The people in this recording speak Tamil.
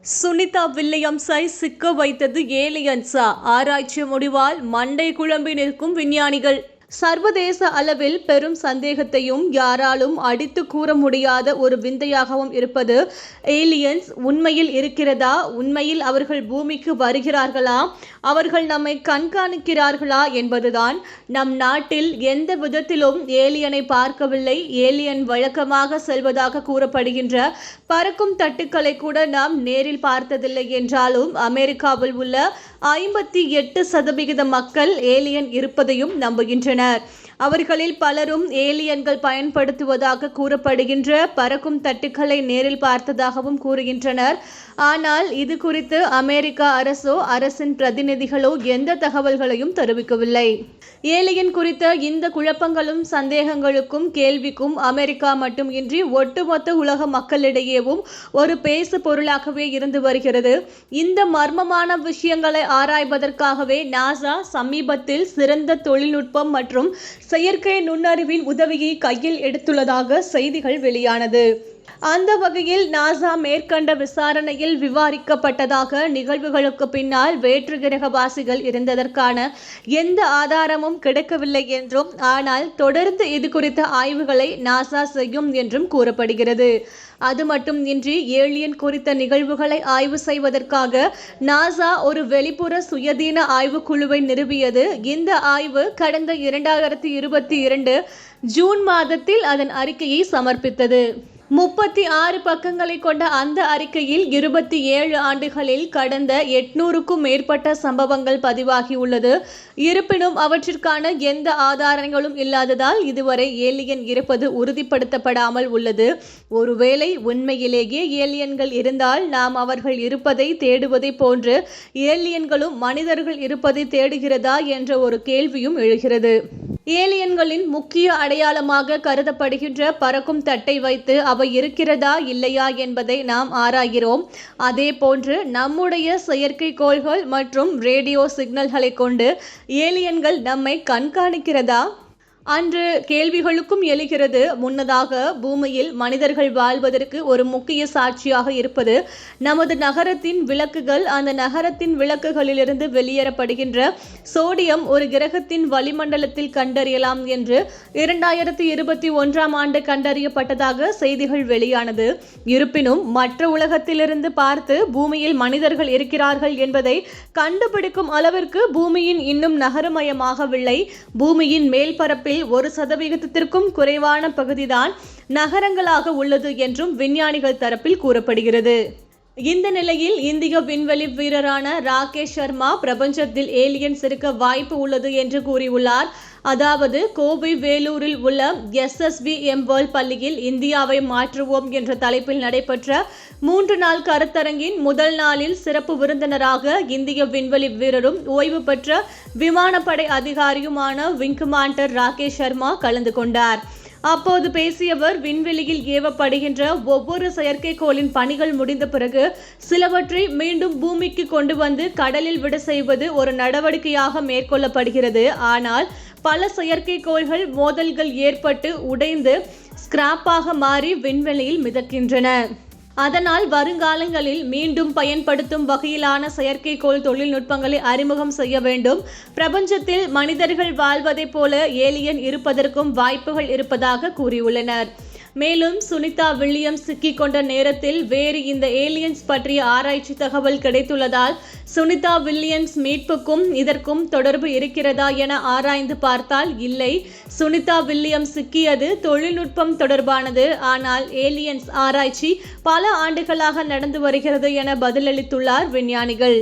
சுனிதா வில்லியம்ஸை சிக்க வைத்தது ஏலியன்ஸா? ஆராய்ச்சி முடிவால் மண்டை குழம்பி நிற்கும் விஞ்ஞானிகள். சர்வதேச அளவில் பெரும் சந்தேகத்தையும் யாராலும் அடித்து கூற முடியாத ஒரு விந்தையாகவும் இருப்பது ஏலியன்ஸ் உண்மையில் இருக்கிறதா? உண்மையில் அவர்கள் பூமிக்கு வருகிறார்களா? அவர்கள் நம்மை கண்காணிக்கிறார்களா என்பதுதான். நம் நாட்டில் எந்த விதத்திலும் ஏலியனை பார்க்கவில்லை. ஏலியன் வழக்கமாக செல்வதாக கூறப்படுகின்ற பறக்கும் தட்டுக்களை கூட நாம் நேரில் பார்த்ததில்லை என்றாலும் அமெரிக்காவில் உள்ள 58% மக்கள் ஏலியன் இருப்பதையும் நம்புகின்றனர். அவர்களில் பலரும் ஏலியன்கள் பயன்படுத்துவதாக கூறப்படுகின்ற பறக்கும் தட்டுக்களை நேரில் பார்த்ததாகவும் கூறுகின்றனர். ஆனால் இது குறித்து அமெரிக்க அரசோ அரசின் பிரதிநிதிகளோ எந்த தகவல்களையும் தெரிவிக்கவில்லை. ஏலியன் குறித்த இந்த குழப்பங்களும் சந்தேகங்களுக்கும் கேள்விக்கும் அமெரிக்கா மட்டுமின்றி ஒட்டுமொத்த உலக மக்களிடையேவும் ஒரு பேசு பொருளாகவே இருந்து வருகிறது. இந்த மர்மமான விஷயங்களை ஆராய்வதற்காகவே நாசா சமீபத்தில் சிறந்த தொழில்நுட்பம் மற்றும் செயற்கை நுண்ணறிவின் உதவியை கையில் எடுத்துள்ளதாக செய்திகள் வெளியானது. அந்த வகையில் நாசா மேற்கண்ட விசாரணையில் விவாதிக்கப்பட்டதாக நிகழ்வுகளுக்கு பின்னால் வேற்று கிரகவாசிகள் இருந்ததற்கான எந்த ஆதாரமும் கிடைக்கவில்லை என்றும், ஆனால் தொடர்ந்து இது குறித்த ஆய்வுகளை நாசா செய்யும் என்றும் கூறப்படுகிறது. அது மட்டுமின்றி ஏலியன் குறித்த நிகழ்வுகளை ஆய்வு செய்வதற்காக நாசா ஒரு வெளிப்புற சுயாதீன ஆய்வுக்குழுவை நிறுவியது. இந்த ஆய்வு கடந்த 2022 ஜூன் மாதத்தில் அதன் அறிக்கையை சமர்ப்பித்தது. 36 பக்கங்களை கொண்ட அந்த அறிக்கையில் 27 ஆண்டுகளில் கடந்த 800க்கும் மேற்பட்ட சம்பவங்கள் பதிவாகியுள்ளது. இருப்பினும் அவற்றிற்கான எந்த ஆதாரங்களும் இல்லாததால் இதுவரை ஏலியன் இருப்பது உறுதிப்படுத்தப்படாமல் உள்ளது. ஒருவேளை உண்மையிலேயே ஏலியன்கள் இருந்தால் நாம் அவர்கள் இருப்பதை தேடுவதை போன்று ஏலியன்களும் மனிதர்கள் இருப்பதை தேடுகிறதா என்ற ஒரு கேள்வியும் எழுகிறது. ஏலியன்களின் முக்கிய அடையாளமாக கருதப்படுகின்ற பறக்கும் தட்டை வைத்து அவை இருக்கிறதா இல்லையா என்பதை நாம் ஆராய்கிறோம். அதே போன்று நம்முடைய செயற்கைக்கோள்கள் மற்றும் ரேடியோ சிக்னல்களை கொண்டு ஏலியன்கள் நம்மை கண்காணிக்கிறதா? அன்று கேள்விகளுக்கும் எழுகிறது. முன்னதாக பூமியில் மனிதர்கள் வாழ்வதற்கு ஒரு முக்கிய சாட்சியாக இருப்பது நமது நகரத்தின் விளக்குகள். அந்த நகரத்தின் விளக்குகளிலிருந்து வெளியேறப்படுகின்ற சோடியம் ஒரு கிரகத்தின் வளிமண்டலத்தில் கண்டறியலாம் என்று 2021ஆம் ஆண்டு கண்டறியப்பட்டதாக செய்திகள் வெளியானது. இருப்பினும் மற்ற உலகத்திலிருந்து பார்த்து பூமியில் மனிதர்கள் இருக்கிறார்கள் என்பதை கண்டுபிடிக்கும் அளவிற்கு பூமியின் இன்னும் நகரமயமாகவில்லை. பூமியின் மேல்பரப்பில் 1% குறைவான பகுதிதான் நகரங்களாக உள்ளது என்றும் விஞ்ஞானிகள் தரப்பில் கூறப்படுகிறது. இந்த நிலையில் இந்திய விண்வெளி வீரரான ராகேஷ் சர்மா பிரபஞ்சத்தில் ஏலியன்ஸ் இருக்க வாய்ப்பு உள்ளது என்று கூறியுள்ளார். அதாவது கோவை வேலூரில் உள்ள SSVM வேர்ல்ட் பள்ளியில் இந்தியாவை மாற்றுவோம் என்ற தலைப்பில் நடைபெற்ற 3 நாள் கருத்தரங்கின் முதல் நாளில் சிறப்பு விருந்தினராக இந்திய விண்வெளி வீரரும் ஓய்வு பெற்ற விமானப்படை அதிகாரியுமான விங் கமாண்டர் ராகேஷ் சர்மா கலந்து கொண்டார். அப்போது பேசியவர், விண்வெளியில் ஏவப்படுகின்ற ஒவ்வொரு செயற்கைக்கோளின் பணிகள் முடிந்த பிறகு சிலவற்றை மீண்டும் பூமிக்கு கொண்டு வந்து கடலில் விட செய்வது ஒரு நடவடிக்கையாக மேற்கொள்ளப்படுகிறது. ஆனால் பல செயற்கைக்கோள்கள் மோதல்கள் ஏற்பட்டு உடைந்து ஸ்கிராப்பாக மாறி விண்வெளியில் மிதக்கின்றன. அதனால் வருங்காலங்களில் மீண்டும் பயன்படுத்தும் வகையிலான செயற்கைக்கோள் தொழில்நுட்பங்களை அறிமுகம் செய்ய வேண்டும். பிரபஞ்சத்தில் மனிதர்கள் வாழ்வதைப் போல ஏலியன் இருப்பதற்கும் வாய்ப்புகள் இருப்பதாக கூறியுள்ளனர். மேலும் சுனிதா வில்லியம்ஸ் சிக்கிக் கொண்ட நேரத்தில் வேறு இந்த ஏலியன்ஸ் பற்றிய ஆராய்ச்சி தகவல் கிடைத்துள்ளதால் சுனிதா வில்லியம்ஸ் மீட்புக்கும் இதற்கும் தொடர்பு இருக்கிறதா என ஆராய்ந்து பார்த்தால் இல்லை. சுனிதா வில்லியம்ஸ் சிக்கியது தொழில்நுட்பம் தொடர்பானது. ஆனால் ஏலியன்ஸ் ஆராய்ச்சி பல ஆண்டுகளாக நடந்து வருகிறது என பதிலளித்துள்ளார் விஞ்ஞானிகள்.